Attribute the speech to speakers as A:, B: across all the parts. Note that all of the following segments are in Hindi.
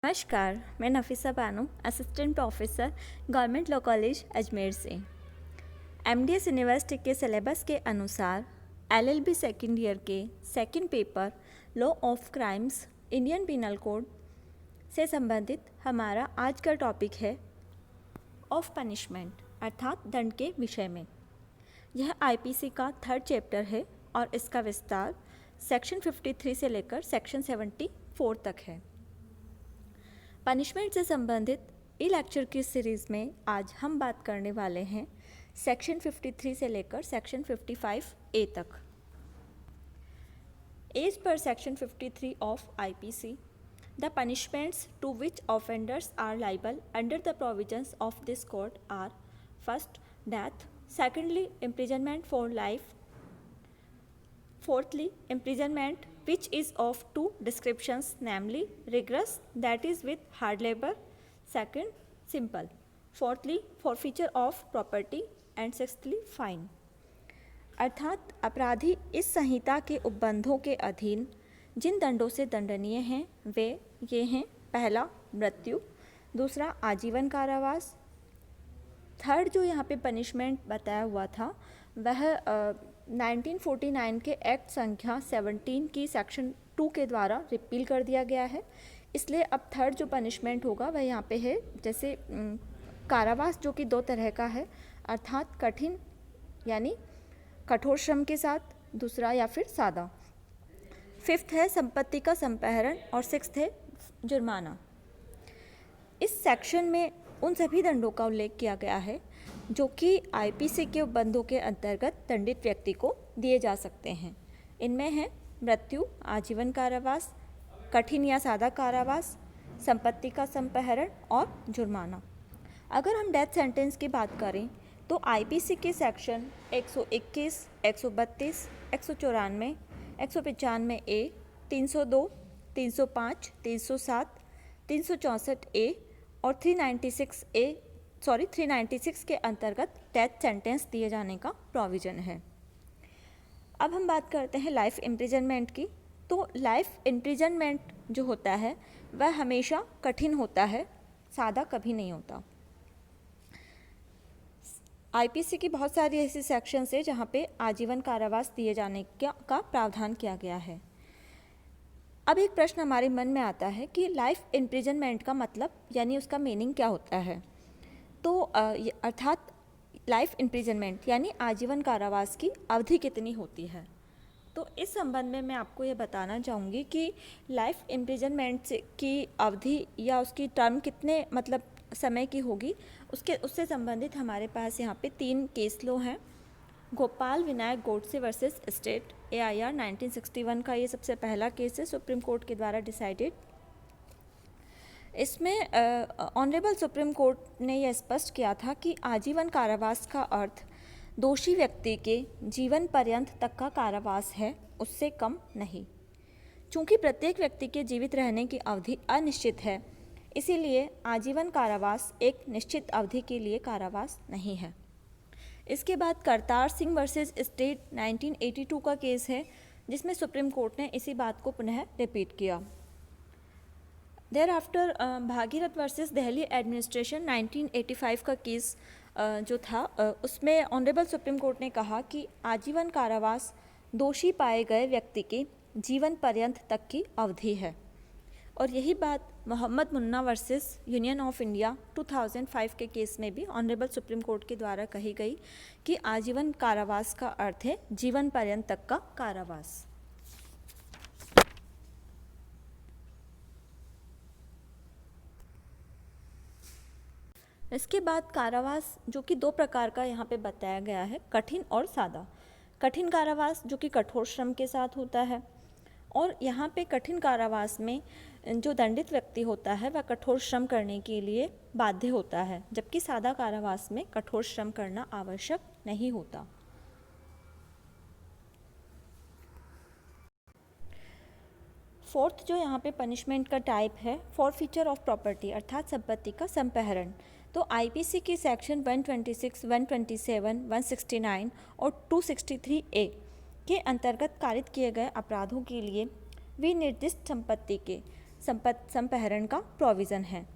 A: नमस्कार, मैं Nafisa Bano, assistant professor government law college Ajmer से। एमडीएस यूनिवर्सिटी के सिलेबस के अनुसार एलएलबी सेकेंड ईयर के second paper law of crimes Indian penal code से संबंधित हमारा आज का टॉपिक है ऑफ पनिशमेंट अर्थात दंड के विषय में। यह आईपीसी का थर्ड चैप्टर है और इसका विस्तार सेक्शन 53 से लेकर सेक्शन 74 तक है। पनिशमेंट से संबंधित ई लेक्चर की सीरीज़ में आज हम बात करने वाले हैं सेक्शन 53 से लेकर सेक्शन 55A तक। As per section 53 of IPC, the punishments to which offenders are liable under the provisions of this code are first death, secondly imprisonment for life, fourthly imprisonment which is of two descriptions, namely rigorous, that is with hard labor, second simple, fourthly forfeiture of property and sixthly fine। अर्थात अपराधी इस संहिता के उपबंधों के अधीन जिन दंडों से दंडनीय हैं वे ये हैं: पहला मृत्यु, दूसरा आजीवन कारावास, थर्ड जो यहाँ पे पनिशमेंट बताया हुआ था वह 1949 के एक्ट संख्या 17 की सेक्शन 2 के द्वारा रिपील कर दिया गया है। इसलिए अब थर्ड जो पनिशमेंट होगा वह यहाँ पे है जैसे कारावास, जो कि दो तरह का है, अर्थात कठिन यानी कठोर श्रम के साथ, दूसरा या फिर सादा। फिफ्थ है संपत्ति का संपहरण और सिक्स्थ है जुर्माना। इस सेक्शन में उन सभी दंडों का उल्लेख किया गया है जो कि आईपीसी के उपबंधों के अंतर्गत दंडित व्यक्ति को दिए जा सकते हैं। इनमें है मृत्यु, आजीवन कारावास, कठिन या सादा कारावास, संपत्ति का संपहरण और जुर्माना। अगर हम डेथ सेंटेंस की बात करें तो आईपीसी के सेक्शन 121, 132, 194, 195 ए, 302, 305, 307, 364 ए और 396 के अंतर्गत डेथ सेंटेंस दिए जाने का प्रोविज़न है। अब हम बात करते हैं लाइफ इम्प्रिजनमेंट की। तो लाइफ इम्प्रिजनमेंट जो होता है वह हमेशा कठिन होता है, सादा कभी नहीं होता। आईपीसी की बहुत सारी ऐसी सेक्शंस है जहाँ पे आजीवन कारावास दिए जाने का प्रावधान किया गया है। अब एक प्रश्न हमारे मन में आता है कि लाइफ इम्प्रिजनमेंट का मतलब यानी उसका मीनिंग क्या होता है। तो अर्थात लाइफ इम्प्रिजनमेंट यानी आजीवन कारावास की अवधि कितनी होती है। तो इस संबंध में मैं आपको ये बताना चाहूँगी कि लाइफ इम्प्रिजनमेंट की अवधि या उसकी टर्म कितने मतलब समय की होगी, उससे संबंधित हमारे पास यहाँ पे 3 केस लॉ हैं। Gopal Vinayak Godse versus state AIR 1961 का ये सबसे पहला केस है, सुप्रीम कोर्ट के द्वारा डिसाइडेड। इसमें ऑनरेबल सुप्रीम कोर्ट ने यह स्पष्ट किया था कि आजीवन कारावास का अर्थ दोषी व्यक्ति के जीवन पर्यंत तक का कारावास है, उससे कम नहीं। चूँकि प्रत्येक व्यक्ति के जीवित रहने की अवधि अनिश्चित है, इसीलिए आजीवन कारावास एक निश्चित अवधि के लिए कारावास नहीं है। इसके बाद करतार सिंह वर्सेस स्टेट 1982 का केस है, जिसमें सुप्रीम कोर्ट ने इसी बात को पुनः रिपीट किया। Thereafter Bhagirath versus Delhi administration 1985 का केस जो था उसमें ऑनरेबल सुप्रीम कोर्ट ने कहा कि आजीवन कारावास दोषी पाए गए व्यक्ति के जीवन पर्यंत तक की अवधि है। और यही बात Mohammad Munna versus union of India 2005 के केस में भी ऑनरेबल सुप्रीम कोर्ट के द्वारा कही गई कि आजीवन कारावास का अर्थ है जीवन पर्यंत तक का कारावास। इसके बाद कारावास जो कि 2 प्रकार का यहाँ पे बताया गया है, कठिन और सादा। कठिन कारावास जो कि कठोर श्रम के साथ होता है, और यहाँ पे कठिन कारावास में जो दंडित व्यक्ति होता है वह कठोर श्रम करने के लिए बाध्य होता है, जबकि सादा कारावास में कठोर श्रम करना आवश्यक नहीं होता। फोर्थ जो यहाँ पे पनिशमेंट का टाइप है फॉरफीचर ऑफ प्रॉपर्टी अर्थात संपत्ति का संपहरण। तो आईपीसी के सेक्शन 126, 127, 169 और 263A के अंतर्गत कारित किए गए अपराधों के लिए विनिर्दिष्ट संपत्ति के संपहरण का प्रोविज़न है।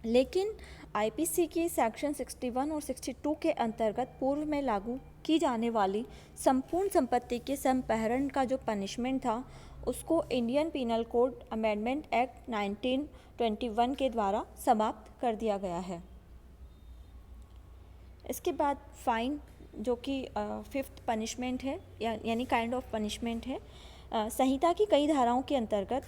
A: लेकिन आईपीसी की सेक्शन 61 और 62 के अंतर्गत पूर्व में लागू की जाने वाली संपूर्ण संपत्ति के संपहरण का जो पनिशमेंट था उसको Indian penal code amendment act 1921 के द्वारा समाप्त कर दिया गया है। इसके बाद फाइन, जो कि फिफ्थ पनिशमेंट है यानी काइंड ऑफ पनिशमेंट है, संहिता की कई धाराओं के अंतर्गत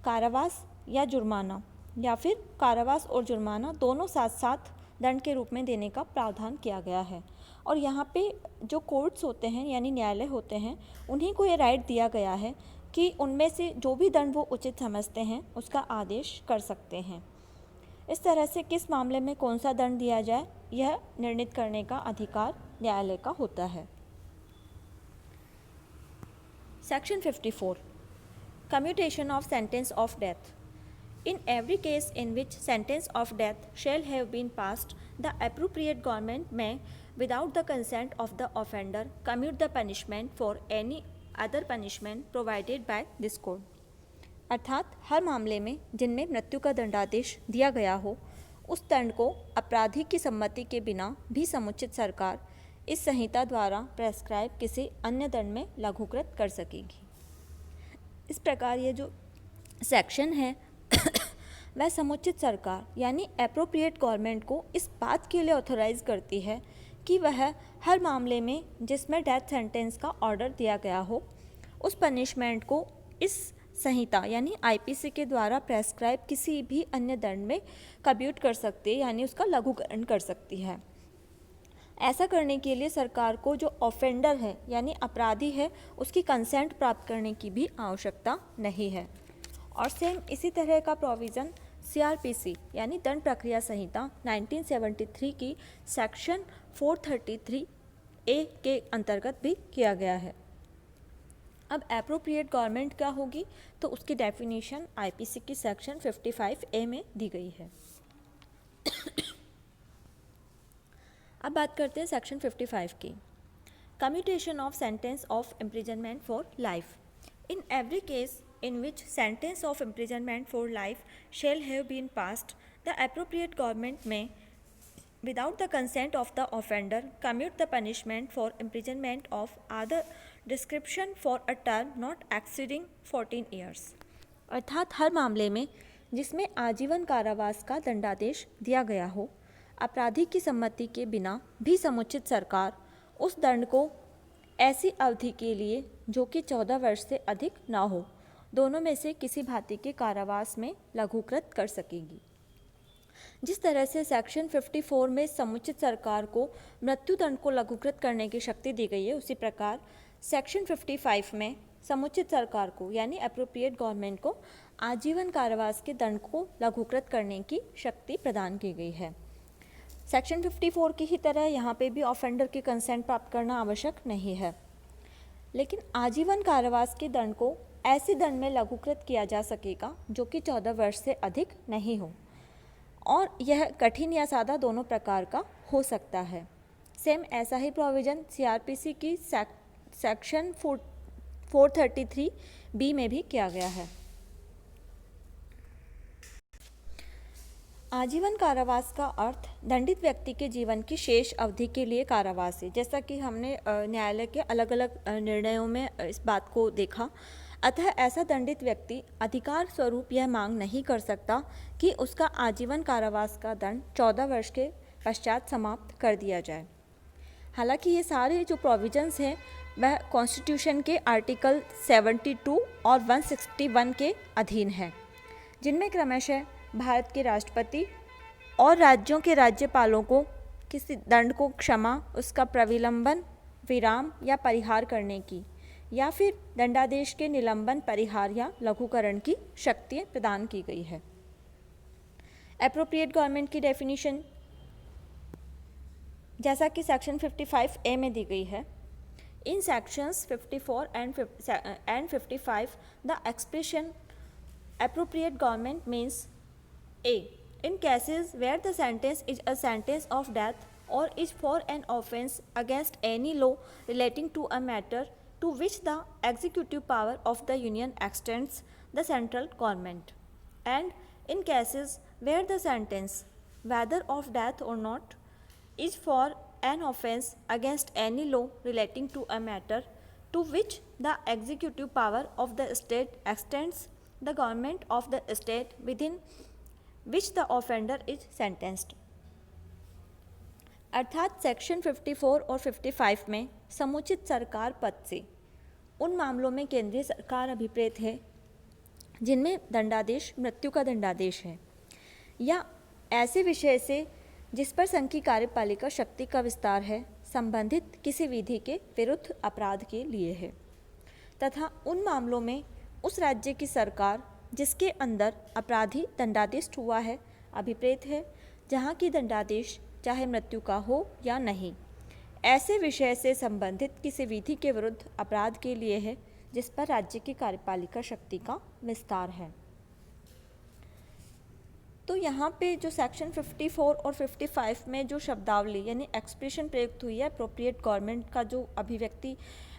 A: कारावास या जुर्माना या फिर कारावास और जुर्माना दोनों साथ साथ दंड के रूप में देने का प्रावधान किया गया है। और यहाँ पे जो कोर्ट्स होते हैं यानी न्यायालय होते हैं उन्हीं को ये राइट दिया गया है कि उनमें से जो भी दंड वो उचित समझते हैं उसका आदेश कर सकते हैं। इस तरह से किस मामले में कौन सा दंड दिया जाए यह निर्णित करने का अधिकार न्यायालय का होता है। Section 54 commutation of sentence of death. In every case in which sentence of death shall have been passed, the appropriate government may, without the consent of the offender, commute the punishment for any other punishment provided by this code। अर्थात हर मामले में जिनमें मृत्यु का दंडादेश दिया गया हो उस दंड को अपराधी की सम्मति के बिना भी समुचित सरकार इस संहिता द्वारा प्रेस्क्राइब किसी अन्य दंड में लघुकृत कर सकेगी। इस प्रकार ये जो सेक्शन है वह समुचित सरकार यानी एप्रोप्रिएट गवर्नमेंट को इस बात के लिए ऑथोराइज करती है कि वह हर मामले में जिसमें डेथ सेंटेंस का ऑर्डर दिया गया हो उस पनिशमेंट को इस संहिता यानी आईपीसी के द्वारा प्रेस्क्राइब किसी भी अन्य दंड में कम्यूट कर सकती है यानी उसका लघुकरण कर सकती है। ऐसा करने के लिए सरकार को जो ऑफेंडर है यानी अपराधी है उसकी कंसेंट प्राप्त करने की भी आवश्यकता नहीं है। और सेम इसी तरह का प्रोविज़न सीआरपीसी यानी दंड प्रक्रिया संहिता 1973 की सेक्शन 433 ए के अंतर्गत भी किया गया है। अब एप्रोप्रिएट गवर्नमेंट क्या होगी तो उसकी डेफिनेशन आईपीसी की सेक्शन 55 ए में दी गई है। अब बात करते हैं सेक्शन 55 की। Commutation of sentence of imprisonment for life. In every case in which sentence of imprisonment for life shall have been passed, the appropriate government may, without the consent of the offender, commute the punishment for imprisonment of other description for a term not exceeding 14 years। अर्थात हर मामले में जिसमें आजीवन कारावास का दंडादेश दिया गया हो अपराधी की सम्मति के बिना भी समुचित सरकार उस दंड को ऐसी अवधि के लिए जो कि 14 वर्ष से अधिक ना हो दोनों में से किसी भांति के कारावास में लघुकृत कर सकेगी। जिस तरह से सेक्शन 54 में समुचित सरकार को मृत्यु दंड को लघुकृत करने की शक्ति दी गई है उसी प्रकार सेक्शन 55 में समुचित सरकार को यानी एप्रोप्रिएट गवर्नमेंट को आजीवन कारावास के दंड को लघुकृत करने की शक्ति प्रदान की गई है। सेक्शन 54 की ही तरह यहाँ पे भी ऑफेंडर की कंसेंट प्राप्त करना आवश्यक नहीं है, लेकिन आजीवन कारावास के दंड को ऐसे दंड में लघुकृत किया जा सकेगा जो कि 14 वर्ष से अधिक नहीं हो और यह कठिन या सादा दोनों प्रकार का हो सकता है। सेम ऐसा ही प्रोविज़न सीआरपीसी की सेक्शन 433 बी में भी किया गया है। आजीवन कारावास का अर्थ दंडित व्यक्ति के जीवन की शेष अवधि के लिए कारावास है। जैसा कि हमने न्यायालय के अलग अलग निर्णयों में इस बात को देखा, अतः ऐसा दंडित व्यक्ति अधिकार स्वरूप यह मांग नहीं कर सकता कि उसका आजीवन कारावास का दंड 14 वर्ष के पश्चात समाप्त कर दिया जाए। हालांकि ये सारे जो प्रोविजंस हैं वह कॉन्स्टिट्यूशन के आर्टिकल 72 और 161 के अधीन है, जिनमें क्रमशः भारत के राष्ट्रपति और राज्यों के राज्यपालों को किसी दंड को क्षमा, उसका प्रविलंबन, विराम या परिहार करने की या फिर दंडादेश के निलंबन, परिहार या लघुकरण की शक्तियाँ प्रदान की गई है। एप्रोप्रिएट गवर्नमेंट की डेफिनेशन जैसा कि सेक्शन 55 ए में दी गई है। In sections 54 and 55 the expression appropriate government means A. In cases where the sentence is a sentence of death or is for an offence against any law relating to a matter to which the executive power of the Union extends the central government, and in cases where the sentence, whether of death or not, is for an offence against any law relating to a matter to which the executive power of the state extends, the government of the state within which the offender is sentenced। अर्थात सेक्शन 54 और 55 में समुचित सरकार पद से उन मामलों में केंद्रीय सरकार अभिप्रेत है जिनमें दंडादेश मृत्यु का दंडादेश है, या ऐसे विषय से जिस पर संघ की कार्यपालिका शक्ति का विस्तार है संबंधित किसी विधि के विरुद्ध अपराध के लिए है, तथा उन मामलों में उस राज्य की सरकार जिसके अंदर अपराधी दंडादेश हुआ है अभिप्रेत है जहाँ की दंडादेश चाहे मृत्यु का हो या नहीं, ऐसे विषय से संबंधित किसी विधि के विरुद्ध अपराध के लिए है जिस पर राज्य की कार्यपालिका शक्ति का विस्तार है। तो यहाँ पे जो सेक्शन 54 और 55 में जो शब्दावली यानी एक्सप्रेशन प्रयुक्त हुई है, अप्रोप्रिएट गवर्नमेंट का जो अभिव्यक्ति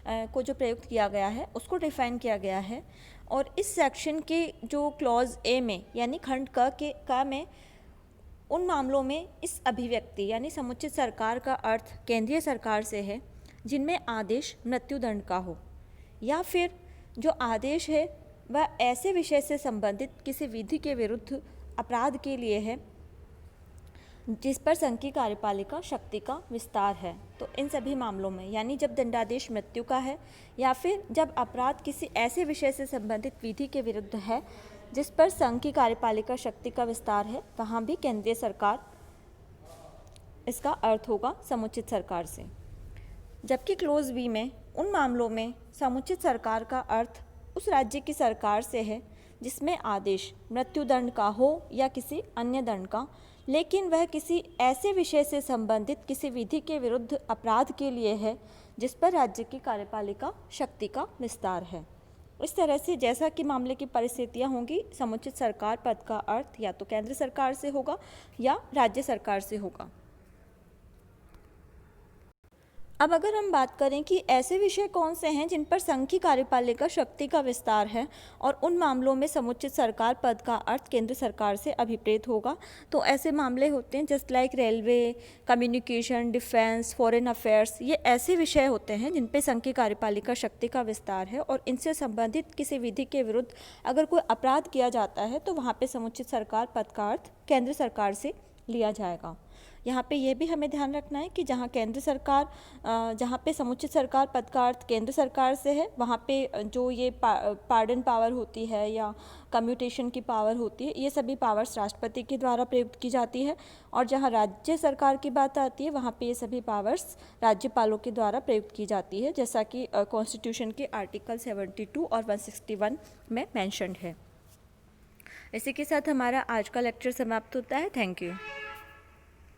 A: को जो प्रयुक्त किया गया है उसको डिफाइन किया गया है, और इस सेक्शन के जो क्लॉज ए में यानी खंड क में उन मामलों में इस अभिव्यक्ति यानी समुचित सरकार का अर्थ केंद्रीय सरकार से है जिनमें आदेश मृत्युदंड का हो, या फिर जो आदेश है वह ऐसे विषय से संबंधित किसी विधि के विरुद्ध अपराध के लिए है जिस पर संघ की कार्यपालिका शक्ति का विस्तार है। तो इन सभी मामलों में यानी जब दंडादेश मृत्यु का है या फिर जब अपराध किसी ऐसे विषय से संबंधित विधि के विरुद्ध है जिस पर संघ की कार्यपालिका शक्ति का विस्तार है, वहाँ भी केंद्रीय सरकार इसका अर्थ होगा समुचित सरकार से। जबकि क्लोज बी में उन मामलों में समुचित सरकार का अर्थ उस राज्य की सरकार से है जिसमें आदेश मृत्युदंड का हो या किसी अन्य दंड का, लेकिन वह किसी ऐसे विषय से संबंधित किसी विधि के विरुद्ध अपराध के लिए है जिस पर राज्य की कार्यपालिका शक्ति का विस्तार है। इस तरह से जैसा कि मामले की परिस्थितियां होंगी, समुचित सरकार पद का अर्थ या तो केंद्र सरकार से होगा या राज्य सरकार से होगा। अब अगर हम बात करें कि ऐसे विषय कौन से हैं जिन पर संघ की कार्यपालिका शक्ति का विस्तार है और उन मामलों में समुचित सरकार पद का अर्थ केंद्र सरकार से अभिप्रेत होगा, तो ऐसे मामले होते हैं just like railway, communication, defence, foreign affairs. ये ऐसे विषय होते हैं जिन पर संघ की कार्यपालिका शक्ति का विस्तार है और इनसे संबंधित किसी विधि के विरुद्ध अगर कोई अपराध किया जाता है तो वहाँ पर समुचित सरकार पद का अर्थ केंद्र सरकार से लिया जाएगा। यहाँ पे ये भी हमें ध्यान रखना है कि जहाँ केंद्र सरकार जहाँ पे समुचित सरकार पद का अर्थ केंद्र सरकार से है, वहाँ पे जो ये पार्डन पावर होती है या कम्यूटेशन की पावर होती है, ये सभी पावर्स राष्ट्रपति के द्वारा प्रयुक्त की जाती है, और जहाँ राज्य सरकार की बात आती है वहाँ पे ये सभी पावर्स राज्यपालों के द्वारा प्रयुक्त की जाती है, जैसा कि कॉन्स्टिट्यूशन के आर्टिकल 72 और 161 में मैंशनड है। इसी के साथ हमारा आज का लेक्चर समाप्त होता है। Thank you.